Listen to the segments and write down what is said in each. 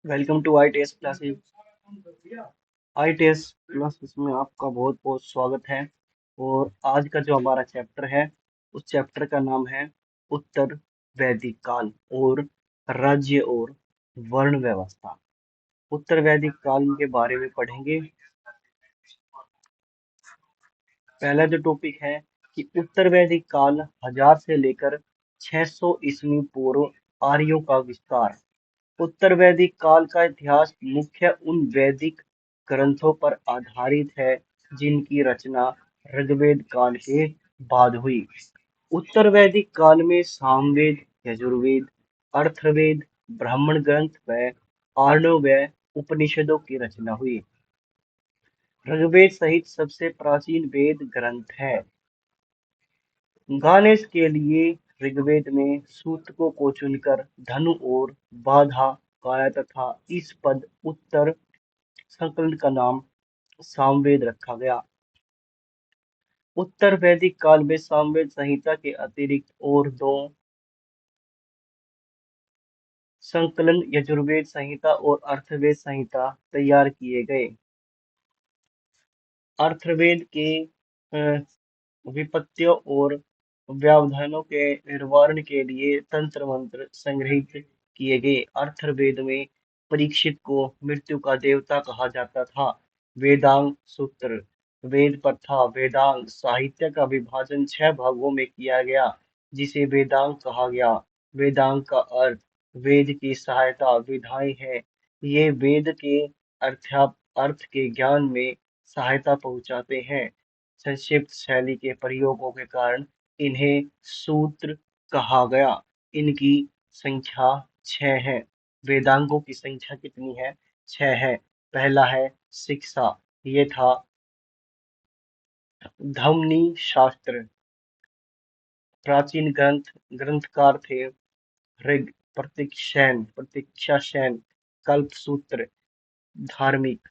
Welcome to I T S classes. I T S classes में आपका बहुत बहुत स्वागत है। और आज का जो हमारा चैप्टर है, उस चैप्टर का नाम है उत्तर वैदिक काल और राज्य और वर्ण व्यवस्था। उत्तर वैदिक काल के बारे में पढ़ेंगे। पहला जो टॉपिक है कि उत्तर वैदिक काल 1000 से लेकर 600 ईस्वी पूर्व आर्यों का विस्तार। उत्तर वैदिक काल का इतिहास मुख्य उन वैदिक ग्रंथों पर आधारित है जिनकी रचना ऋग्वेद काल के बाद हुई। उत्तर वैदिक काल में सामवेद, यजुर्वेद, अर्थवेद, ब्राह्मण ग्रंथ व आर्णव उपनिषदों की रचना हुई। ऋग्वेद सहित सबसे प्राचीन वेद ग्रंथ है। गणेश के लिए ऋग्वेद में सूतकों को चुनकर धनु और बाधा गाया तथा इस पद उत्तर संकलन का नाम सामवेद रखा गया। उत्तर वैदिक काल में सामवेद संहिता के अतिरिक्त और दो संकलन यजुर्वेद संहिता और अर्थवेद संहिता तैयार किए गए। अर्थवेद के विपत्तियों और व्यवधानों के निर्वारण के लिए तंत्र मंत्र संग्रहित किए गए। अर्थवेद में परीक्षित को मृत्यु का देवता कहा जाता था। वेदांग सूत्र। वेद प्रथा वेदांग साहित्य का विभाजन 6 भागों में किया गया, जिसे वेदांग कहा गया। वेदांग का अर्थ वेद की सहायता विधाएं है। ये वेद के अर्थ के ज्ञान में सहायता पहुंचाते हैं। संक्षिप्त शैली के प्रयोगों के कारण इन्हें सूत्र कहा गया। इनकी संख्या 6 है। वेदांगों की संख्या कितनी है? 6 है। पहला है शिक्षा। ये था धम्नी शास्त्र। प्राचीन ग्रंथकार थे ऋग, प्रतीक्षा सेन, कल्प सूत्र, धार्मिक,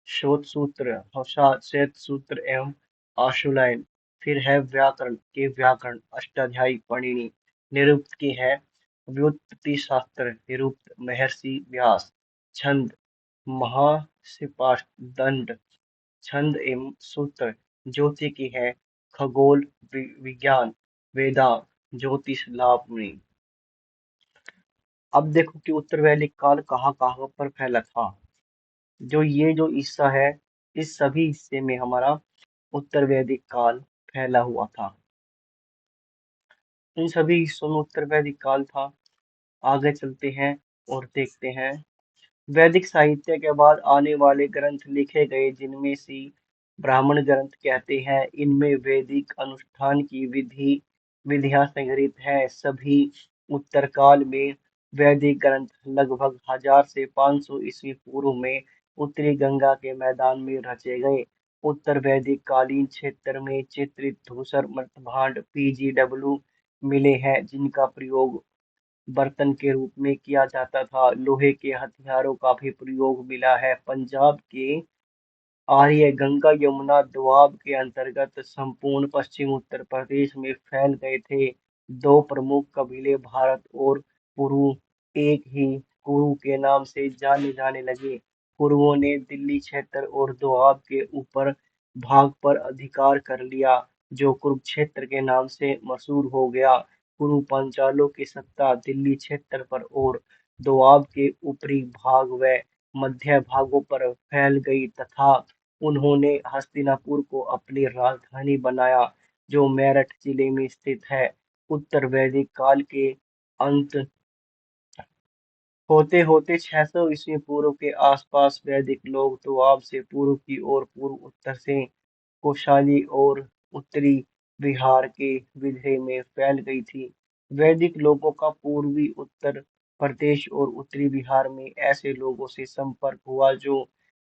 शोध सूत्र, श्वेत सूत्र एवं आशुलायन। फिर है व्याकरण के व्याकरण अष्टाध्यायी पाणिनि। निरुक्त की है व्युत्पत्ति शास्त्र, निरुक्त महर्षि व्यास। छंद महासिपाष्ट दंड, छंद एवं सूत्र। ज्योति की है खगोल विज्ञान, वेदांत, ज्योतिष लाभनी। अब देखो कि उत्तर वैदिक काल कहाँ कहाँ पर फैला था। जो हिस्सा है, इस सभी हिस्से में हमारा उत्तर वैदिक काल फैला हुआ था। इन सभी हिस्सों में उत्तर वैदिक काल था। आगे चलते हैं और देखते हैं। वैदिक साहित्य के बाद आने वाले ग्रंथ लिखे गए, जिनमें से ब्राह्मण ग्रंथ कहते हैं। इनमें वैदिक अनुष्ठान की विधियां संग्रहित है। सभी उत्तर काल में वैदिक ग्रंथ लगभग 1000 से 500 ईस्वी पूर्व में उत्तरी गंगा के मैदान में रचे गए। उत्तर वैदिक कालीन क्षेत्र में चित्रित धूसर मृतभांड पीजीडब्ल्यू मिले हैं, जिनका प्रयोग बर्तन के रूप में किया जाता था। लोहे के हथियारों का भी प्रयोग मिला है। पंजाब के आर्य गंगा यमुना दोआब के अंतर्गत संपूर्ण पश्चिम उत्तर प्रदेश में फैल गए थे। दो प्रमुख कबीले भारत और पुरु एक ही कुरु के नाम से जाने जाने लगे। कुरुओं ने दिल्ली क्षेत्र और दोआब के ऊपर भाग पर अधिकार कर लिया, जो कुरुक्षेत्र के नाम से मशहूर हो गया। कुरु पांचालों की सत्ता दिल्ली क्षेत्र पर और दोआब के ऊपरी भाग व मध्य भागों पर फैल गई तथा उन्होंने हस्तिनापुर को अपनी राजधानी बनाया, जो मेरठ जिले में स्थित है। उत्तर वैदिक काल के अंत होते होते 600 ईस्वी पूर्व के आसपास वैदिक लोग दोआब से पूर्व की ओर पूर्व उत्तर से कौशाली और उत्तरी बिहार के विदर्भ में फैल गई थी। वैदिक लोगों का पूर्वी उत्तर प्रदेश और उत्तरी बिहार में ऐसे लोगों से संपर्क हुआ जो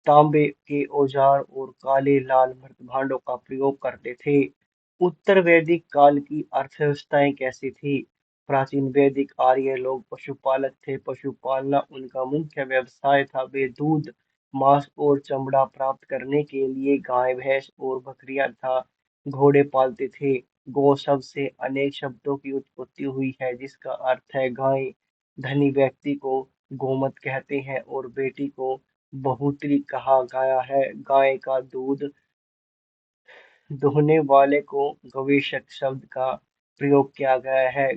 तांबे के औजार और काले लाल मृतभांडों का प्रयोग करते थे। उत्तर वैदिक काल की अर्थव्यवस्थाएं कैसी थी? प्राचीन वैदिक आर्य लोग पशुपालक थे। पशुपालना उनका मुख्य व्यवसाय था। वे दूध, मांस और चमड़ा प्राप्त करने के लिए गाय, भैंस और बकरियां तथा घोड़े पालते थे। गौ शब्द से अनेक शब्दों की उत्पत्ति हुई है, जिसका अर्थ है गाय। धनी व्यक्ति को गोमत कहते हैं और बेटी को बहुतरी कहा गया है। गाय का दूध दुहने वाले को गवेषक शब्द का प्रयोग किया गया है।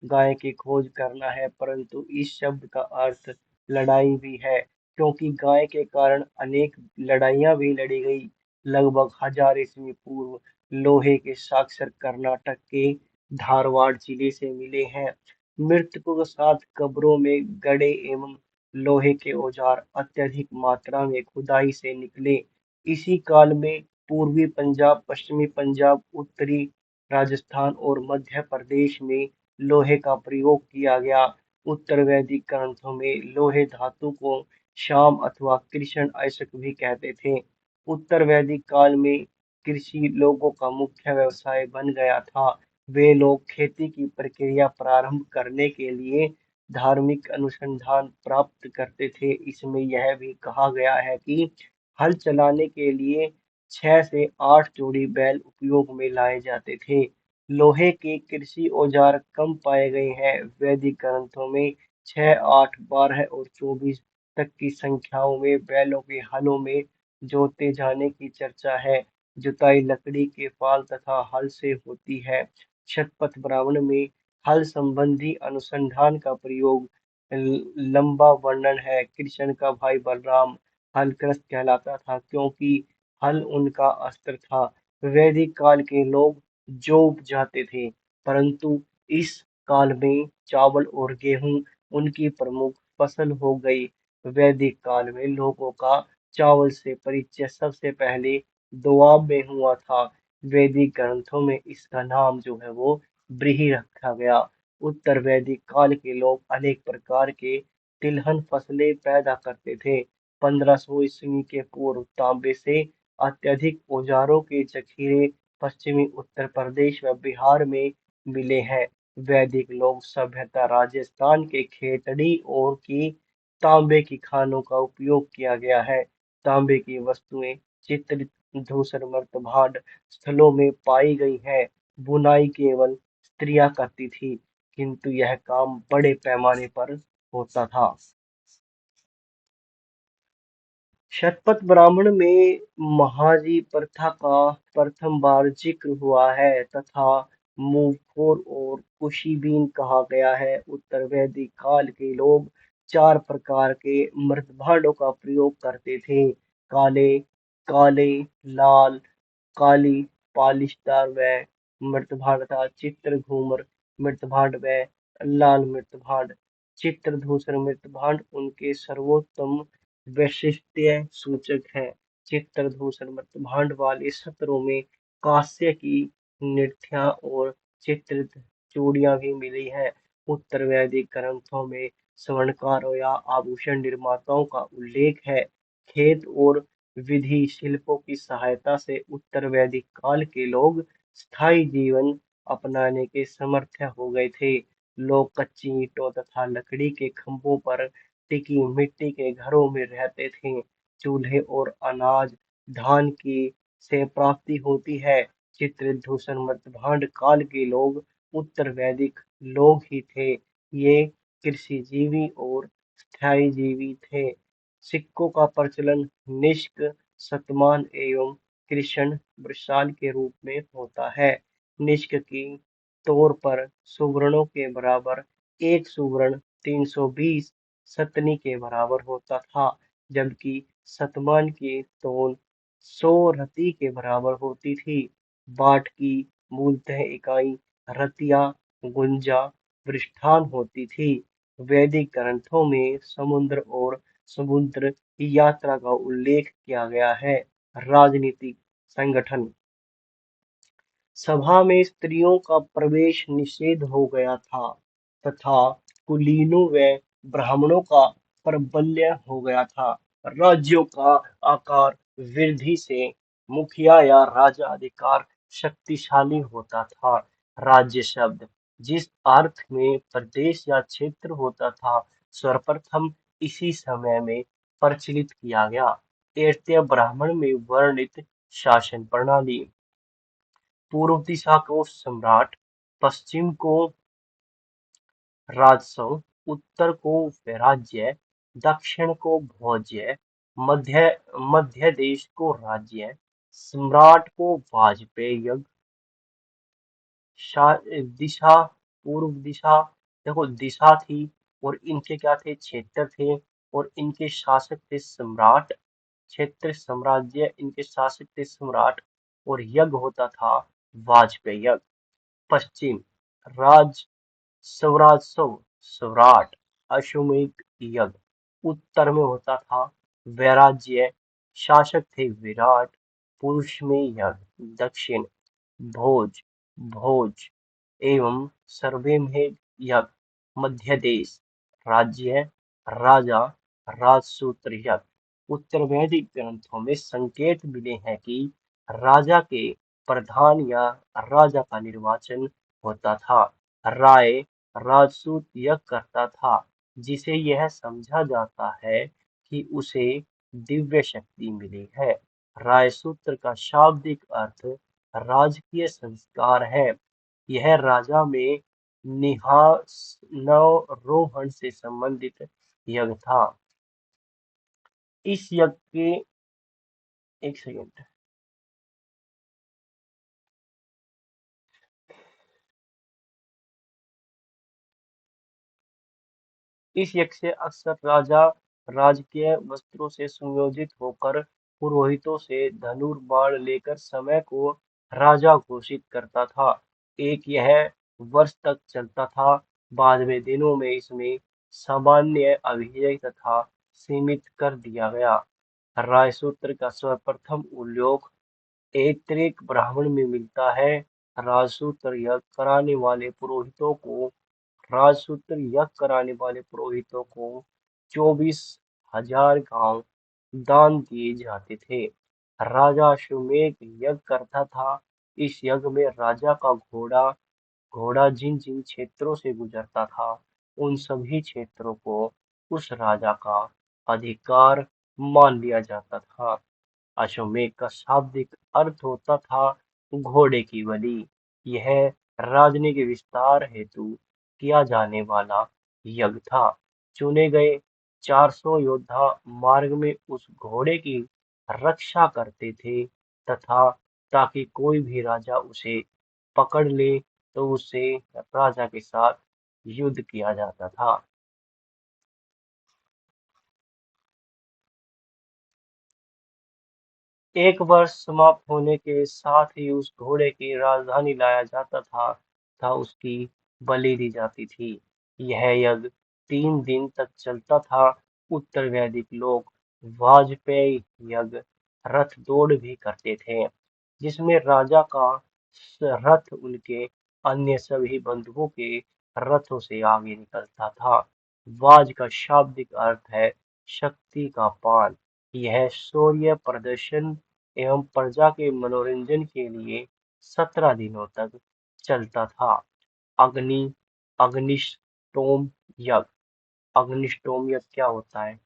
गाय की खोज करना है, परंतु इस शब्द का अर्थ लड़ाई भी है, क्योंकि गाय के कारण अनेक लड़ाइयां भी लड़ी गई। लगभग 1000 ईस्वी पूर्व लोहे के साक्ष्य कर्नाटक के धारवाड़ जिले से मिले हैं। मृतकों के साथ कब्रों में गड़े एवं लोहे के औजार अत्यधिक मात्रा में खुदाई से निकले। इसी काल में पूर्वी पंजाब, पश्चिमी पंजाब, उत्तरी राजस्थान और मध्य प्रदेश में लोहे का प्रयोग किया गया। उत्तर वैदिक ग्रंथों में लोहे धातु को श्याम अथवा कृष्ण अयस्क भी कहते थे। उत्तर वैदिक काल में कृषि लोगों का मुख्य व्यवसाय बन गया था। वे लोग खेती की प्रक्रिया प्रारंभ करने के लिए धार्मिक अनुसंधान प्राप्त करते थे। इसमें यह भी कहा गया है कि हल चलाने के लिए 6 से 8 जोड़ी बैल उपयोग में लाए जाते थे। लोहे के कृषि औजार कम पाए गए हैं। वैदिक ग्रंथों में 6, 8, 12 और 24 तक की संख्याओं में बैलों के हलों में जोते जाने की चर्चा है। जुताई लकड़ी के फाल तथा हल से होती है। शतपथ ब्राह्मण में हल संबंधी अनुसंधान का प्रयोग लंबा वर्णन है। कृष्ण का भाई बलराम हलकृत कहलाता था, क्योंकि हल उनका अस्त्र था। वैदिक काल के लोग जौ उपजाते थे, परंतु इस काल में चावल और गेहूं उनकी प्रमुख फसल हो गई। वैदिक काल में लोगों का चावल से परिचय सबसे पहले दोआब में हुआ था। वैदिक ग्रंथों में इसका नाम जो है वो ब्रीही रखा गया। उत्तर वैदिक काल के लोग अनेक प्रकार के तिलहन फसलें पैदा करते थे। 1500 ईस्वी के पूर्व तांबे से अत्यधिक औजारों के जखीरे पश्चिमी उत्तर प्रदेश व बिहार में मिले हैं। वैदिक लोक सभ्यता राजस्थान के खेतड़ी और की तांबे की खानों का उपयोग किया गया है। तांबे की वस्तुएं चित्रित धूसर मर्तभांड स्थलों में पाई गई है। बुनाई केवल स्त्रियां करती थी, किंतु यह काम बड़े पैमाने पर होता था। शतपथ ब्राह्मण में महाजी प्रथा का प्रथम बार जिक्र हुआ है तथा मुंहफोर और कुशीबीन कहा गया है। उत्तर वैदिक काल के लोग 4 प्रकार के मृतभांडों का प्रयोग करते थे। काले काले लाल काली पालिशदार व मृतभांड था। चित्र घूमर मृतभांड व लाल मृतभांड। चित्रधूसर मृतभांड उनके सर्वोत्तम वैशिष्ट्य सूचक है। चित्रधूसर मृतभांड वाले सत्रों में कांस्य की निठियां और चित्रित चूड़ियां भी मिली हैं। उत्तर वैदिक ग्रंथों में स्वर्णकारों या आभूषण निर्माताओं का उल्लेख है। खेत और विधि शिल्पों की सहायता से उत्तर वैदिक काल के लोग स्थायी जीवन अपनाने के समर्थ हो गए थे। लोग कच्ची ईंटों तथा लकड़ी के खंभों पर टिकी मिट्टी के घरों में रहते थे। चूल्हे और अनाज धान की से प्राप्ति होती है। चित्रधूसर मृतभांड काल के लोग उत्तर वैदिक लोग ही थे। ये कृषिजीवी और स्थायी जीवी थे। सिक्कों का प्रचलन निष्क, शतमान एवं कृष्ण वृषाल के रूप में होता है। निष्क की तौर पर सुवर्णों के बराबर 1 सुवर्ण 320 सतनी के बराबर होता था, जबकि शतमान की तौल 100 रति के बराबर होती थी। बाट की मूलतः इकाई रतिया गुंजा पृष्ठान होती थी। वैदिक ग्रंथों में समुद्र और समुद्र की यात्रा का उल्लेख किया गया है। राजनीतिक संगठन सभा में स्त्रियों का प्रवेश निषेध हो गया था तथा कुलीनों व ब्राह्मणों का प्राबल्य हो गया था। राज्यों का आकार वृद्धि से मुखिया या राजा अधिकार शक्तिशाली होता था। राज्य शब्द जिस अर्थ में प्रदेश या क्षेत्र होता था, सर्वप्रथम इसी समय में प्रचलित किया गया। तृतीय ब्राह्मण में वर्णित शासन प्रणाली। पूर्व दिशा को सम्राट, पश्चिम को राजसव, उत्तर को वैराज्य, दक्षिण को भोज्य, मध्य मध्य देश को राज्य, सम्राट को वाजपेय, दिशा, पूर्व दिशा, देखो दिशा थी, और इनके क्या थे, क्षेत्र थे, और इनके शासक थे सम्राट, क्षेत्र साम्राज्य, इनके शासक थे सम्राट, और यज्ञ होता था वाजपेय यज्ञ। पश्चिम, राज स्वराजस्व, स्वराट, अश्वमेध यज्ञ। उत्तर में होता था वैराज्य, शासक थे विराट, पुरुष में यज्ञ। दक्षिण, भोज, भोज एवं सर्वे में यज्ञ। मध्य देश, राज्य, राजा, राजसूत्र यज्ञ। उत्तर वैदिक ग्रंथों में संकेत मिले हैं कि राजा के प्रधान या राजा का निर्वाचन होता था। राय राजसूत यज्ञ करता था, जिसे यह समझा जाता है कि उसे दिव्य शक्ति मिली है। रायसूत्र का शाब्दिक अर्थ राजकीय संस्कार है। यह राजा में निहारोहण से संबंधित यज्ञ था। इस यज्ञ के एक सेकंड इस यज्ञ से अक्सर राजा राजकीय वस्त्रों से सुयोजित होकर पुरोहितों से धनुर्बाण लेकर समय को राजा घोषित करता था। एक यह वर्ष तक चलता था। बाद में दिनों में इसमें सामान्य अभिजय तथा सीमित कर दिया गया। रायसूत्र का सर्वप्रथम उल्लेख ऐतरेय ब्राह्मण में मिलता है। राजसूत्र यज्ञ कराने वाले पुरोहितों को राजसूत्र यज्ञ कराने वाले पुरोहितों को 24,000 गांव दान दिए जाते थे। राजा अश्वमेध यज्ञ करता था। इस यज्ञ में राजा का घोड़ा घोड़ा जिन जिन क्षेत्रों से गुजरता था, उन सभी क्षेत्रों को उस राजा का अधिकार मान लिया जाता था। अश्वमेध का शाब्दिक अर्थ होता था घोड़े की बलि। यह राजनीति विस्तार हेतु किया जाने वाला यज्ञ था। चुने गए 400 योद्धा मार्ग में उस घोड़े की रक्षा करते थे, तथा ताकि कोई भी राजा उसे पकड़ ले तो उससे राजा के साथ युद्ध किया जाता था। एक वर्ष समाप्त होने के साथ ही उस घोड़े की राजधानी लाया जाता था उसकी बलि दी जाती थी। यह यज्ञ 3 दिन तक चलता था। उत्तर वैदिक लोग वाजपेय यज्ञ रथ दौड़ भी करते थे, जिसमें राजा का रथ उनके अन्य सभी बंधुओं के रथों से आगे निकलता था। वाज का शाब्दिक अर्थ है शक्ति का पान। यह शौर्य प्रदर्शन एवं प्रजा के मनोरंजन के लिए 17 दिनों तक चलता था। अग्नि अग्निष्टोम यज्ञ। अग्निष्टोम यज्ञ क्या होता है?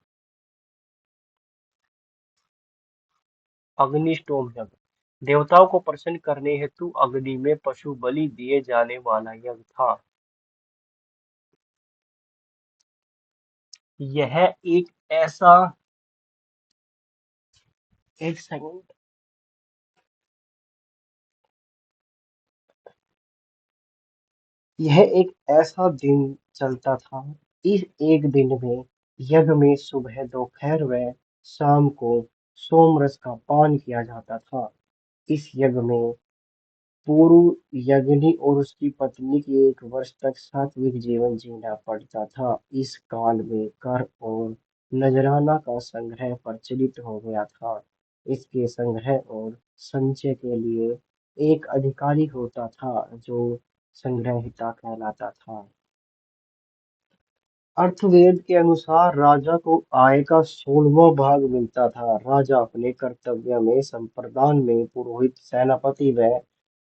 अग्निष्टोम यज्ञ देवताओं को प्रसन्न करने हेतु अग्नि में पशु बलि दिए जाने वाला यज्ञ था। यह एक ऐसा एक सेकंड यह एक ऐसा दिन चलता था। इस एक दिन में यज्ञ में सुबह, दोपहर व शाम को सोमरस का पान किया जाता था। इस यज्ञ में पूर्व यज्ञनी और उसकी पत्नी की एक वर्ष तक सात्विक जीवन जीना पड़ता था। इस काल में कर और नजराना का संग्रह प्रचलित हो गया था। इसके संग्रह और संचय के लिए एक अधिकारी होता था, जो संग्रहिता कहलाता था। अर्थवेद के अनुसार राजा को आय का 16वां भाग मिलता था। राजा अपने कर्तव्य में, संप्रदान में, पुरोहित, सेनापति व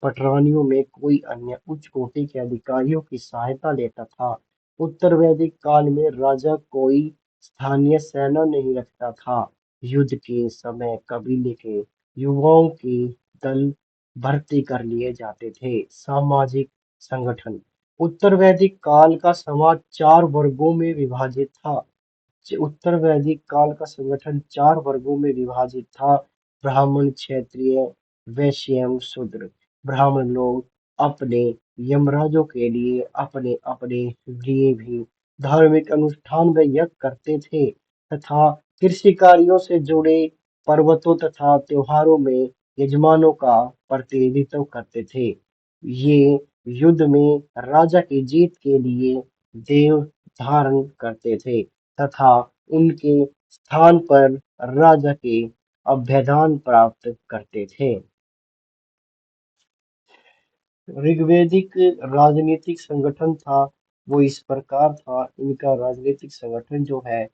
पटरानियों में कोई अन्य उच्च कोटि के अधिकारियों की सहायता लेता था। उत्तर वैदिक काल में राजा कोई स्थानीय सेना नहीं रखता था। युद्ध के समय कबीले के युवाओं के दल भर्ती कर लिए जाते थे। सामाजिक संगठन उत्तर वैदिक काल का समाज 4 वर्गों में विभाजित था। उत्तर वैदिक काल का संगठन 4 वर्गों में विभाजित था। ब्राह्मण, क्षत्रिय, वैश्य एवं शूद्र। ब्राह्मण लोग अपने यमराजों के लिए अपने अपने लिए भी धार्मिक अनुष्ठान व यज्ञ करते थे तथा कृषि कार्यों से जुड़े पर्वतों तथा त्योहारों में यजमानों का प्रतिनिधित्व करते थे। ये युद्ध में राजा की जीत के लिए देव धारण करते थे तथा उनके स्थान पर राजा के अभ्यदान प्राप्त करते थे। ऋग्वैदिक राजनीतिक संगठन था वो इस प्रकार था। इनका राजनीतिक संगठन जो है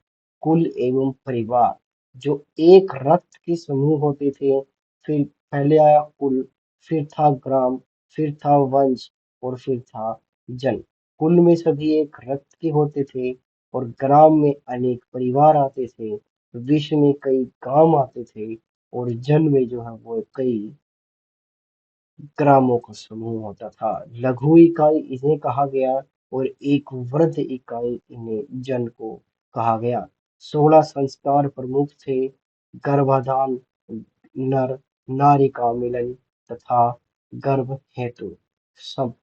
कुल एवं परिवार, जो एक रक्त के समूह होते थे। फिर पहले आया कुल, फिर था ग्राम, फिर था वंश और फिर था जन। कुल में सभी एक रक्त के होते थे और ग्राम में अनेक परिवार आते थे। विश्व में कई गांव आते थे और जन में जो है वो कई ग्रामों का समूह होता था। लघु इकाई इन्हें कहा गया और एक वृहद इकाई इन्हें जन को कहा गया। 16 संस्कार प्रमुख थे। गर्भाधान, नर नारी का मिलन तथा गर्भ हेतु सब,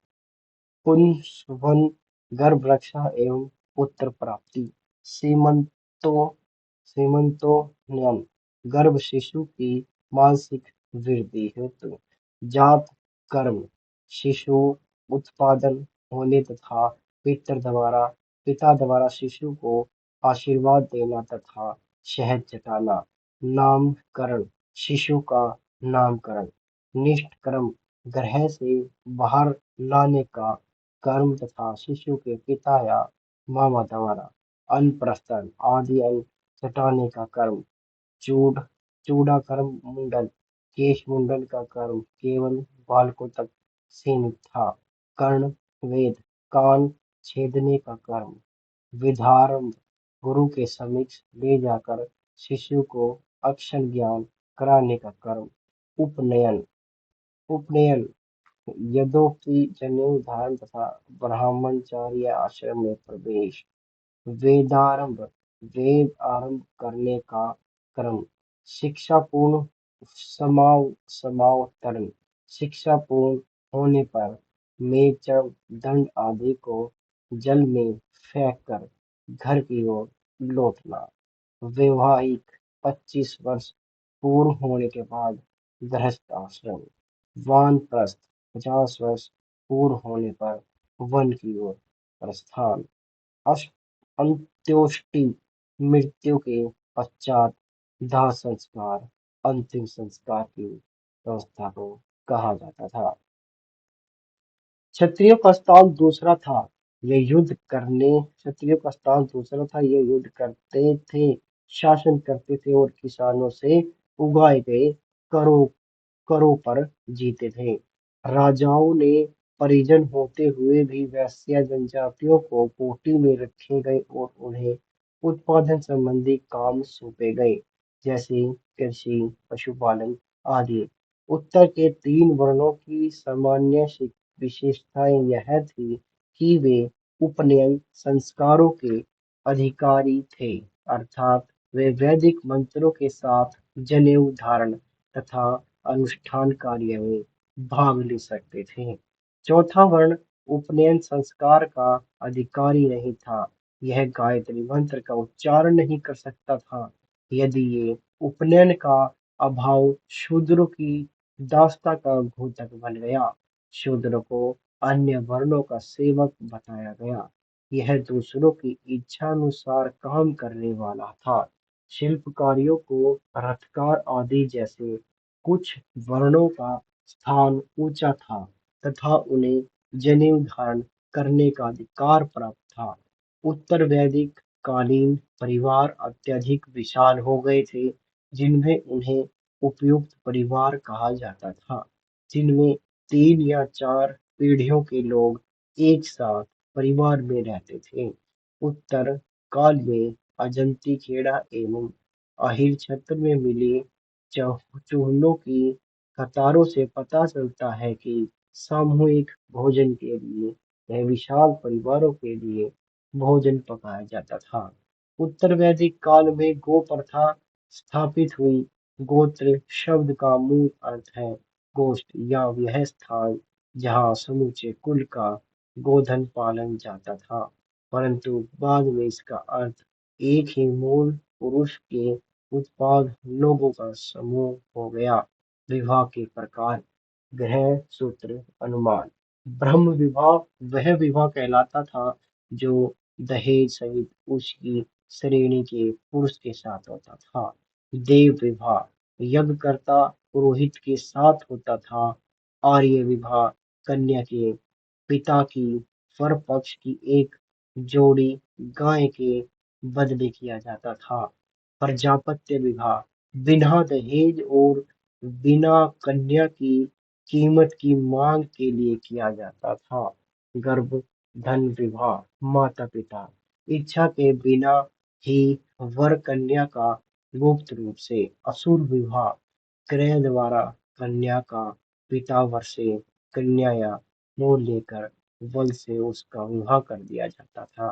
पुंसवन, गर्भ रक्षा एवं पुत्र प्राप्ति, सीमंतो सीमंतोन्नयन, गर्भ शिशु की मानसिक वृद्धि हेतु, जात कर्म, शिशु उत्पादन होने तथा पिता द्वारा शिशु को आशीर्वाद देना तथा शहद चटाना, नामकरण, शिशु का नामकरण, निष्ठ कर्म, ग्रह से बाहर लाने का कर्म तथा शिशु के पिता या मामा द्वारा अन्न आदि अन्न चटाने का कर्म, चूड चूड़ाकर्म, मुंडन, केश मुंडन का कर्म केवल बालकों तक सीमित था। कर्ण वेद, कान छेदने का कर्म, विधारंभ, गुरु के समक्ष ले जाकर शिशु को अक्षर ज्ञान कराने का कर्म, उपनयन उपनयन यद्यपि जनेऊ धारण तथा ब्रह्मचर्य आश्रम में प्रवेश, वेदारंभ, वेद आरंभ करने का क्रम, शिक्षापूर्ण समावतरण, शिक्षा पूर्ण होने पर मेचम दंड आदि को जल में फेंक कर घर की ओर लौटना, वैवाहिक 25 वर्ष पूर्ण होने के बाद गृहस्थ आश्रम, वानप्रस्थ 50 वर्ष पूर्ण होने पर वन की ओर प्रस्थान, अष्ट अंत्योष्टि, मृत्यु के पश्चात दाह संस्कार, अंतिम संस्कार की व्यवस्था को कहा जाता था। क्षत्रियों का स्थान दूसरा था। ये युद्ध करते थे, शासन करते थे और किसानों से उगाए गए करों करों पर जीते थे। राजाओं ने परिजन होते हुए भी वैश्य जनजातियों को कोठी में रखे गए और उन्हें उत्पादन संबंधी काम सौंपे गए, जैसे कृषि, पशुपालन आदि। उत्तर के 3 वर्णों की सामान्य विशेषताएं यह थी कि वे उपनयन संस्कारों के अधिकारी थे, अर्थात वे वैदिक मंत्रों के साथ जनेऊ धारण तथा अनुष्ठान कार्य में भाग ले सकते थे। चौथा वर्ण उपनयन संस्कार का अधिकारी नहीं था। यह गायत्री मंत्र का उच्चारण नहीं कर सकता था। यदि ये उपनयन का अभाव शूद्रों की दासता का घोतक बन गया। शूद्र को अन्य वर्णों का सेवक बताया गया। यह दूसरों की इच्छानुसार काम करने वाला था। शिल्पकारियों को रथकार आदि जैसे कुछ वर्णों का स्थान ऊंचा था तथा उन्हें जनेऊ धारण करने का अधिकार प्राप्त था। उत्तर वैदिक कालीन परिवार अत्यधिक विशाल हो गए थे, जिनमें उन्हें उपयुक्त परिवार कहा जाता था, जिनमें 3 या 4 पीढ़ियों के लोग एक साथ परिवार में रहते थे। उत्तर काल में अजंती खेड़ा एवं अहिर क्षेत्र में मिली चूहों की कतारों से पता चलता है कि सामूहिक भोजन के लिए वह विशाल परिवारों के लिए भोजन पकाया जाता था। उत्तर वैदिक काल में गो प्रथा स्थापित हुई। गोत्र शब्द का मूल अर्थ है गोष्ठ या वह स्थान जहाँ समूचे कुल का गोधन पालन जाता था, परंतु बाद में इसका अर्थ एक ही मूल पुरुष के उत्पाद लोगों का समूह हो गया। विवाह के प्रकार, ग्रह सूत्र, अनुमान। ब्रह्म विवाह वह विवाह कहलाता था जो दहेज सहित उसकी श्रेणी के पुरुष के साथ होता था। देव विवाह यज्ञकर्ता पुरोहित के साथ होता था। आर्य विवाह कन्या के पिता की वर पक्ष की एक जोड़ी गाय के बदले किया जाता था। प्रजापत्य विवाह बिना दहेज और बिना कन्या की कीमत की मांग के लिए किया जाता था। गर्भ धन विवाह माता पिता इच्छा के बिना ही वर कन्या का गुप्त रूप से। असुर विवाह क्रय द्वारा कन्या का पिता वर से कन्या या मोल लेकर बल से उसका विवाह कर दिया जाता था।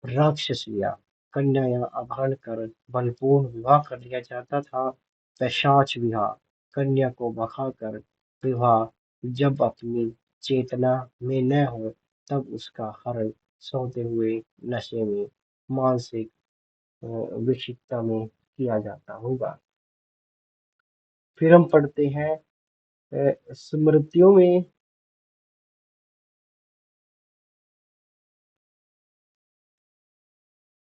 राक्षस विवाह कन्या या अपहरण कर बलपूर्ण विवाह कर दिया जाता था। पैशाच विवाह कन्या को बहाकर विवाह जब अपनी चेतना में न हो तब उसका हरण सोते हुए नशे में मानसिक विक्षिप्तता में किया जाता होगा। फिर हम पढ़ते हैं स्मृतियों में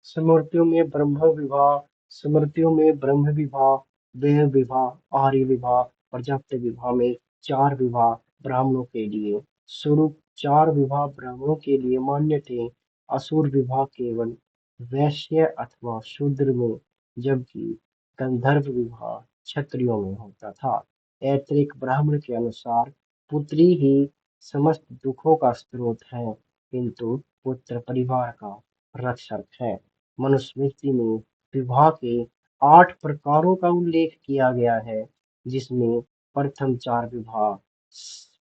स्मृतियों में ब्रह्म विवाह स्मृतियों में ब्रह्म विवाह, देह विवाह, आर्य विवाह, प्रजापति विवाह में चार विवाह ब्राह्मणों के लिए शुरू। चार विवाह ब्राह्मणों के लिए मान्य थे। असुर विवाह केवल वैश्य अथवा शूद्र में, जबकि गंधर्व विवाह क्षत्रियों में होता था। ऐत्रेय ब्राह्मण के अनुसार पुत्री ही समस्त दुखों का स्रोत है, किंतु पुत्र परिवार का रक्षक है। मनुस्मृति में विवाह के 8 प्रकारों का उल्लेख किया गया है, जिसमें प्रथम 4 विवाह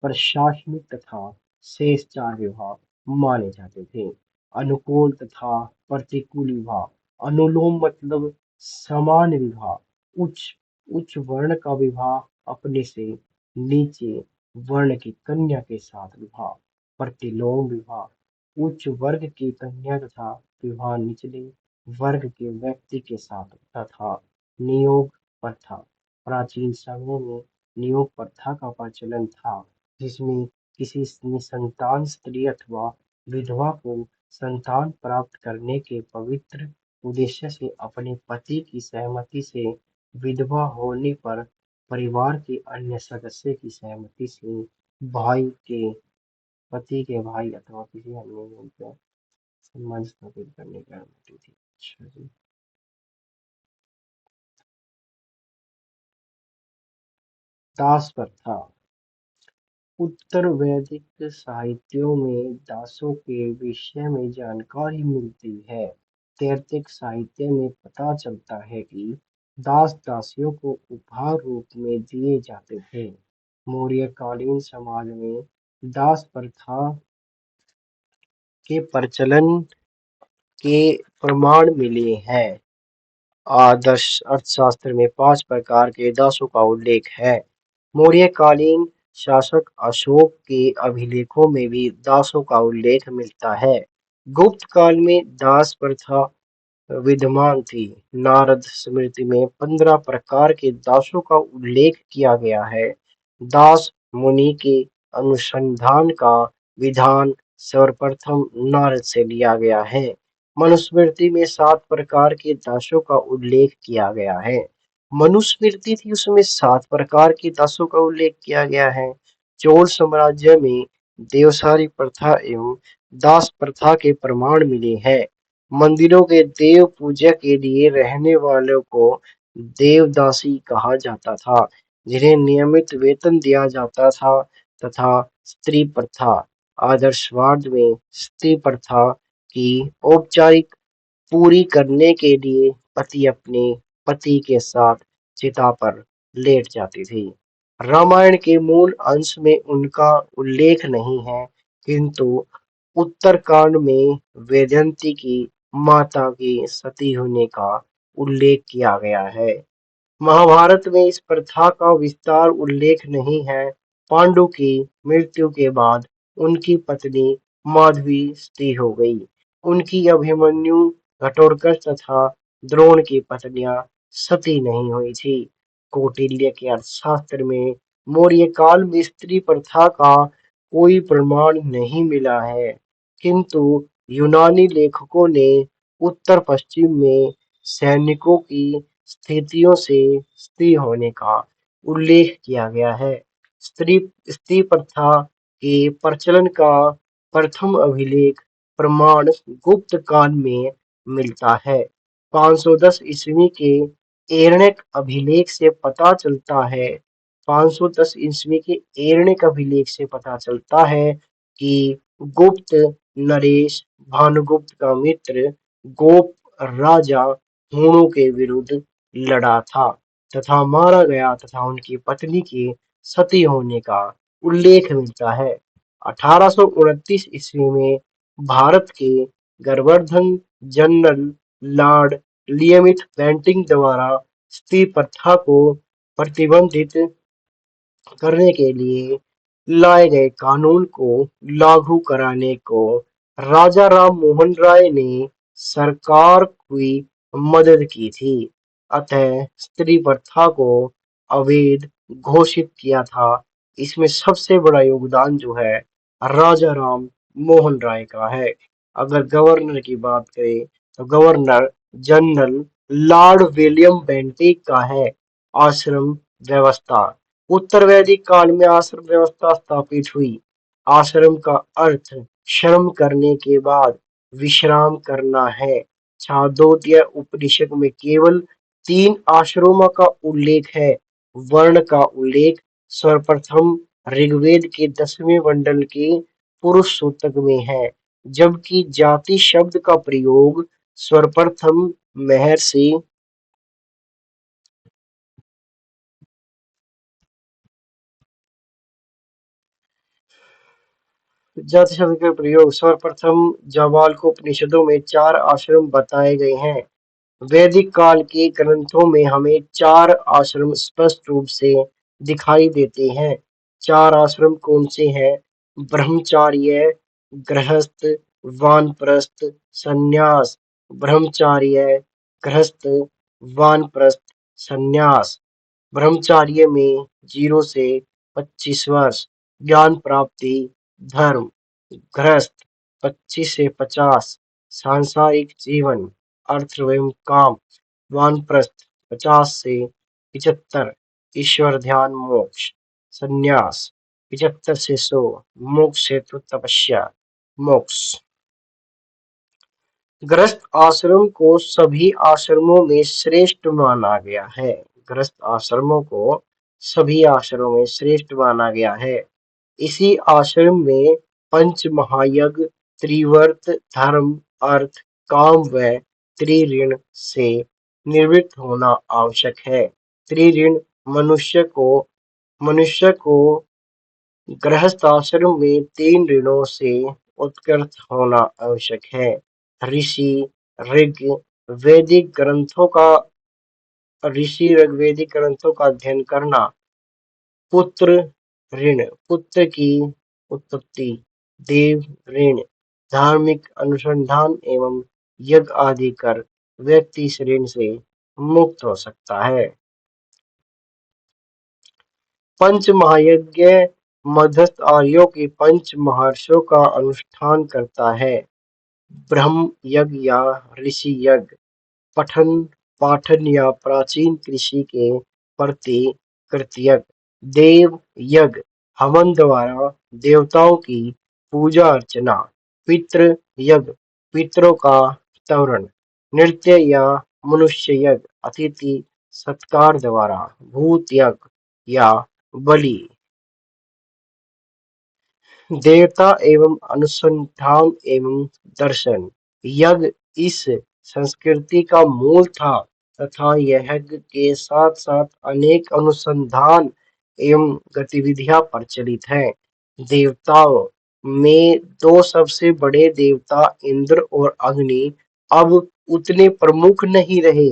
प्रशासनिक तथा शेष 4 विवाह माने जाते थे। अनुकूल तथा प्रतिकूल विवाह। अनुलोम मतलब समान विवाह। उच्च उच्च वर्ण का विवाह अपने से नीचे वर्ण की कन्या के साथ विवाह। प्रतिलोम विवाह उच्च वर्ग की कन्या तथा विवाह निचले वर्ग के व्यक्ति के साथ होता था। नियोग प्रथा प्राचीन समय में नियोग प्रथा का प्रचलन था, जिसमें किसी निसंतान स्त्री अथवा विधवा को संतान प्राप्त करने के पवित्र उद्देश्य से अपने पति की सहमति से विधवा होने पर परिवार के अन्य सदस्य की सहमति से भाई के पति के भाई अथवा किसी अन्य उनका सम्मान स्थापित करने की अनुमति थी। अच्छा जी। दास प्रथा उत्तर वैदिक साहित्यों में दासों के विषय में जानकारी मिलती है। तैर्तिक साहित्य में पता चलता है कि दास दासियों को उपहार रूप में दिए जाते थे। मौर्यकालीन समाज में दास प्रथा के प्रचलन के प्रमाण मिले हैं। आदर्श अर्थशास्त्र में 5 प्रकार के दासों का उल्लेख है। मौर्यकालीन शासक अशोक के अभिलेखों में भी दासों का उल्लेख मिलता है। गुप्त काल में दास प्रथा विद्यमान थी। नारद स्मृति में 15 प्रकार के दासों का उल्लेख किया गया है। दास मुनि के अनुसंधान का विधान सर्वप्रथम नारद से लिया गया है। मनुस्मृति में 7 प्रकार के दासों का उल्लेख किया गया है। मनुस्मृति थी उसमें 7 प्रकार के दासों का उल्लेख किया गया है। चोल साम्राज्य में देवसारी प्रथा एवं दास प्रथा के प्रमाण मिले हैं। मंदिरों के देव पूजा के लिए रहने वालों को देवदासी कहा जाता था, जिन्हें नियमित वेतन दिया जाता था। तथा स्त्री प्रथा आदर्शवाद में स्त्री प्रथा की औपचारिक पूरी करने के लिए पति अपने पति के साथ चिता पर लेट जाती थी। रामायण के मूल अंश में उनका उल्लेख नहीं है, किंतु उत्तरकांड में वेदंती की माता के सती होने का उल्लेख किया गया है। महाभारत में इस प्रथा का विस्तार उल्लेख नहीं है। पांडु की मृत्यु के बाद उनकी पत्नी माधवी सती हो गई। उनकी अभिमन्यु, घटोत्कच तथा द्रोण की पत्नियां सती नहीं हुई थी। कौटिल्य के अर्थशास्त्र में मौर्य काल में स्त्री प्रथा का कोई प्रमाण नहीं मिला है, किंतु यूनानी लेखकों ने उत्तर पश्चिम में सैनिकों की स्थितियों से स्त्री होने का उल्लेख किया गया है। स्त्री स्त्री प्रथा के प्रचलन का प्रथम अभिलेख प्रमाण गुप्त काल में मिलता है। 510 ईस्वी के एरण्यक अभिलेख से पता चलता है 510 ईस्वी के एरण्यक अभिलेख से पता चलता है कि गुप्त नरेश भानुगुप्त का मित्र गोप राजा हुणों के विरुद्ध लड़ा था तथा मारा गया तथा उनकी पत्नी के सती होने का उल्लेख मिलता है। 1829 ईस्वी में भारत के गवर्धन जनरल लॉर्ड लियमिथ पेंटिंग द्वारा स्त्री प्रथा को प्रतिबंधित करने के लिए लाए गए कानून को लागू कराने को राजा राम मोहन राय ने सरकार की मदद की थी। अतः स्त्री प्रथा को अवैध घोषित किया था। इसमें सबसे बड़ा योगदान जो है राजा राम मोहन राय का है। अगर गवर्नर की बात करें तो governor general Lord William Bentinck का है। आश्रम व्यवस्था उत्तर वैदिक काल में आश्रम व्यवस्था स्थापित हुई। आश्रम का अर्थ श्रम करने के बाद विश्राम करना है। छांदोग्य उपनिषद में केवल 3 आश्रमों का उल्लेख है। वर्ण का उल्लेख सर्वप्रथम ऋग्वेद के 10वें मंडल के पुरुष सूतक में है, जबकि जाति शब्द का प्रयोग सर्वप्रथम महर्षि जाति शब्द के प्रयोग सर्वप्रथम जाबाल में 4 आश्रम बताए गए हैं। वैदिक काल के ग्रंथों में हमें 4 आश्रम स्पष्ट रूप से दिखाई देते हैं। 4 आश्रम कौन से हैं? ब्रह्मचार्य, गृहस्थ, वानप्रस्थ, संन्यास। ब्रह्मचार्य, गृहस्थ, वानप्रस्थ, संन्यास। ब्रह्मचार्य में 0 से 25 वर्ष, ज्ञान प्राप्ति, धर्म। गृहस्थ 25 से 50, सांसारिक जीवन, अर्थ एवं काम। वानप्रस्थ 50 से 75, ईश्वर ध्यान, मोक्ष। संन्यास 75 से 100, मोक्ष हेतु तपस्या, मोक्ष। गृहस्थ आश्रम को सभी आश्रमों में श्रेष्ठ माना गया है। गृहस्थ आश्रमों को सभी आश्रमों में श्रेष्ठ माना गया है। इसी आश्रम में पंच महायज्ञ, त्रिवर्त, धर्म, अर्थ, काम व त्रिऋण से निवृत्त होना आवश्यक है। त्रिऋण मनुष्य को गृहस्थ आश्रम में 3 ऋणों से उत्कृत होना आवश्यक है। ऋषि ऋग वैदिक ग्रंथों का वैदिक ग्रंथों का अध्ययन करना। पुत्र ऋण पुत्र की उत्पत्ति। देव ऋण धार्मिक अनुसंधान एवं यज्ञ आदि कर व्यक्ति इस ऋण से मुक्त हो सकता है। पंच महायज्ञ मध्यस्थ आर्यों के पंच महर्षियों का अनुष्ठान करता है। ब्रह्म यज्ञ या ऋषि यज्ञ, पठन पाठन या प्राचीन कृषि के प्रति कृतयज्ञ। देव यज्ञ हवन द्वारा देवताओं की पूजा अर्चना। पितृ यज्ञ पितरों का तर्पण। नृत्य या मनुष्य यज्ञ अतिथि सत्कार द्वारा। भूत यज्ञ या बलि देवता एवं अनुसंधान एवं दर्शन। यज्ञ इस संस्कृति का मूल था तथा यज्ञ के साथ साथ अनेक अनुसंधान एवं गतिविधियां प्रचलित हैं। देवताओं में दो सबसे बड़े देवता इंद्र और अग्नि अब उतने प्रमुख नहीं रहे।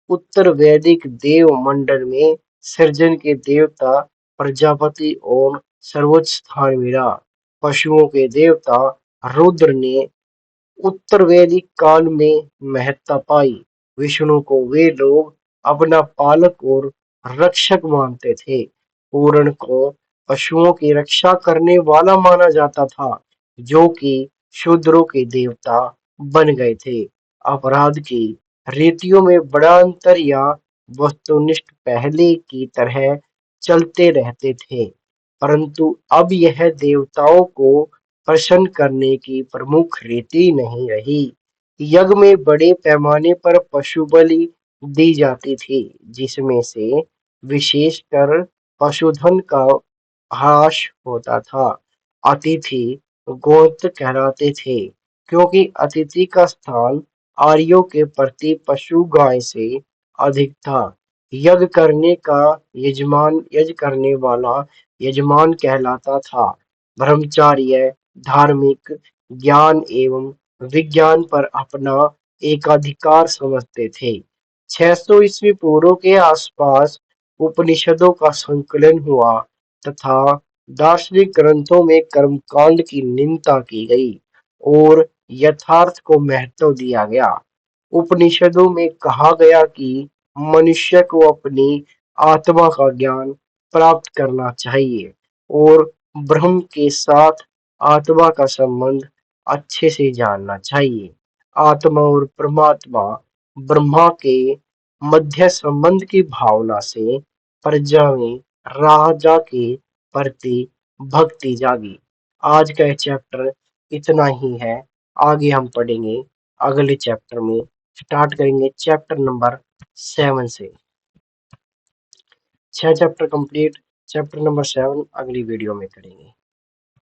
उत्तर वैदिक देव मंडल में सृजन के देवता प्रजापति और सर्वोच्च स्थान मिला। पशुओं के देवता रुद्र ने उत्तर वैदिक काल में महत्ता पाई। विष्णु को वे लोग अपना पालक और रक्षक मानते थे। पूर्ण को पशुओं की रक्षा करने वाला माना जाता था, जो कि शूद्रों के देवता बन गए थे। अपराध की रीतियों में बड़ा अंतर या वस्तुनिष्ठ पहले की तरह चलते रहते थे, परंतु अब यह देवताओं को प्रसन्न करने की प्रमुख रीति नहीं रही। यज्ञ में बड़े पैमाने पर पशु बलि दी जाती थी, जिसमें से विशेषकर पशुधन का ह्रास होता था। अतिथि गोत्र कहलाते थे, क्योंकि अतिथि का स्थान आर्यों के प्रति पशु गाय से अधिक था। यज्ञ करने वाला यजमान कहलाता था। ब्रह्मचार्य धार्मिक ज्ञान एवं विज्ञान पर अपना एकाधिकार समझते थे। 600 ईस्वी पूर्व के आसपास उपनिषदों का संकलन हुआ तथा दार्शनिक ग्रंथों में कर्मकांड की निंदा की गई और यथार्थ को महत्व दिया गया। उपनिषदों में कहा गया कि मनुष्य को अपनी आत्मा का ज्ञान प्राप्त करना चाहिए और ब्रह्म के साथ आत्मा का संबंध अच्छे से जानना चाहिए। आत्मा और परमात्मा ब्रह्मा के मध्य संबंध की भावना से प्रजा में राजा के प्रति भक्ति जागी। आज का यह चैप्टर इतना ही है। आगे हम पढ़ेंगे अगले चैप्टर में। स्टार्ट करेंगे चैप्टर नंबर 7 से। 6 चैप्टर कंप्लीट, चैप्टर नंबर 7 अगली वीडियो में करेंगे।